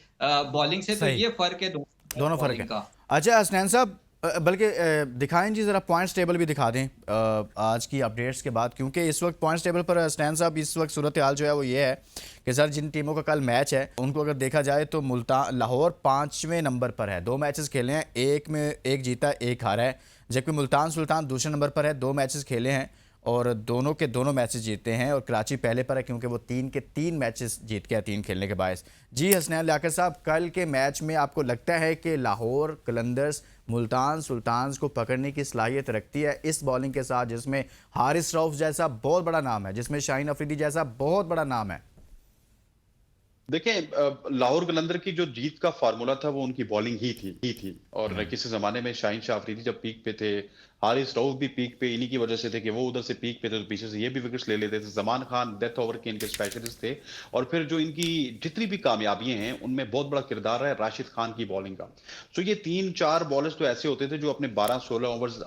बॉलिंग से। तो सही, ये फर्क है दोनों फ़र्क बॉलिंग है। का। अच्छा हसनैन साहब, बल्कि दिखाएं जी ज़रा पॉइंट्स टेबल भी दिखा दें आज की अपडेट्स के बाद, क्योंकि इस वक्त पॉइंट्स टेबल पर हसनैन साहब इस वक्त सूरत हाल जो है वो ये है कि सर जिन टीमों का कल मैच है उनको अगर देखा जाए तो मुल्तान लाहौर 5वें नंबर पर है, 2 मैचेस खेले हैं, एक में एक जीता एक हारा है। जबकि मुल्तान सुल्तान दूसरे नंबर पर है, 2 मैचेस खेले हैं और दोनों के दोनों मैचेस जीते हैं और कराची पहले पर है क्योंकि वो 3 के 3 मैचेस जीत गया 3 खेलने के बायस। जी हसनैन लियाकत साहब, कल के मैच में आपको लगता है कि लाहौर कलंदर्स मुल्तान सुल्तान्स को पकड़ने की सलाहियत रखती है इस बॉलिंग के साथ, जिसमें हारिस रऊफ जैसा बहुत बड़ा नाम है, जिसमें शाहीन अफरीदी जैसा बहुत बड़ा नाम है? देखें, लाहौर कलंदर की जो जीत का फार्मूला था वो उनकी बॉलिंग ही थी और किसी जमाने में शाहीन शाह अफरीदी जब पीक पे थे, हारिस रऊफ भी पीक पे इन्हीं की वजह से थे कि वो उधर से पीक पे थे तो पीछे से ये भी विकेट्स ले लेते थे। जमान खान डेथ ओवर के इनके स्पेशलिस्ट थे और फिर जो इनकी जितनी भी कामयाबियां हैं उनमें बहुत बड़ा किरदार है राशिद खान की बॉलिंग का। सो ये 3-4 बॉलर्स तो ऐसे होते थे जो अपने 12-16 ओवर्स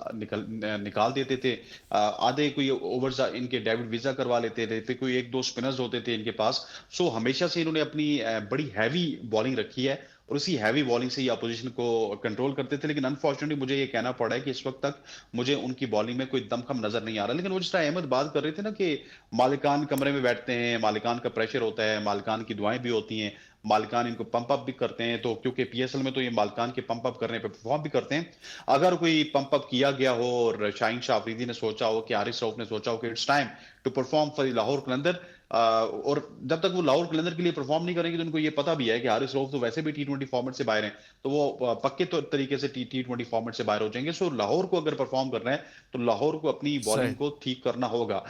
निकाल देते थे। आधे कोई ओवर्स इनके डेविड वीजा करवा लेते थे, फिर कोई 1-2 स्पिनर्स होते थे इनके पास। सो हमेशा से इन्होंने अपनी बड़ी हैवी बॉलिंग रखी है और उसी हैवी बॉलिंग से ये अपोजिशन को कंट्रोल करते थे। लेकिन अनफॉर्चुनेटली मुझे ये कहना पड़ा है कि इस वक्त तक मुझे उनकी बॉलिंग में कोई दमखम नजर नहीं आ रहा। लेकिन वो जिस तरह अहमद बात कर रहे थे ना कि मालिकान कमरे में बैठते हैं, मालिकान का प्रेशर होता है, मालिकान की दुआएं भी होती हैं, मालिकान इनको पंप अप भी करते हैं, तो क्योंकि पीएसएल में तो ये मालिकान के पंप अप करने पे परफॉर्म भी करते हैं। अगर कोई पंप अप किया गया हो और शाहीन शाह अफरीदी ने सोचा हो कि हारिस रऊफ ने सोचा हो कि it's time to perform for Lahore Qalandar, और जब तक वो लाहौर कलंदर के लिए परफॉर्म नहीं करेंगे तो उनको ये पता भी है कि हारिस रऊफ तो वैसे भी टी20 फॉर्मेट से बाहर हैं, तो वो पक्के तरीके से टी20 फॉर्मेट से बाहर हो जाएंगे। सो लाहौर को अगर परफॉर्म करना है तो लाहौर को अपनी बॉलिंग सही। को ठीक करना होगा।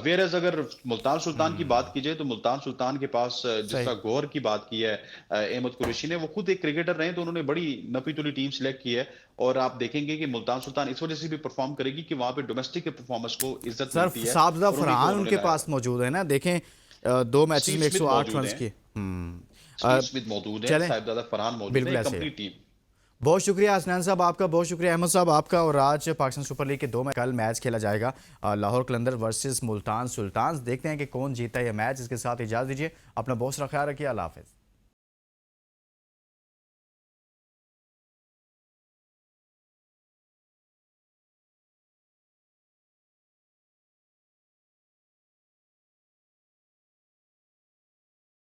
वेयर एज अगर मुल्तान सुल्तान की बात की जाए तो मुल्तान सुल्तान के पास जिस सही। तरह गौहर की बात की है अहमद कुरैशी ने, वो खुद एक क्रिकेटर रहे तो उन्होंने बड़ी नपी तुली टीम सिलेक्ट की है और आप देखेंगे कि मुल्तान सुल्तान इस वजह से भी परफॉर्म करेगी कि वहां पे डोमेस्टिक के परफॉर्मर्स को इज्जत सर मिलती है साबदा और उन्हीं को फरहान उन्होंने उनके लाया। पास मौजूद है ना, देखें 2 मैचेस स्टीव में स्मिथ 108 मौजूद रन्स हैं, किए। स्टीव स्मिथ मौजूद है, चलें, साहिबजादा फरहान मौजूद है, बिल्कुल एक ऐसे है। Complete team. बहुत शुक्रिया हसनैन साहब आपका, बहुत शुक्रिया अहमद साहब आपका। और आज पाकिस्तान सुपर लीग के 2 में कल मैच खेला जाएगा, लाहौर कलंदर वर्सेस मुल्तान सुल्तान्स। देखते हैं कि कौन जीता है यह मैच। इसके साथ इजाज़त दीजिए, अपना बहुत सारा ख्याल रखिए, अल्लाह हाफिज़।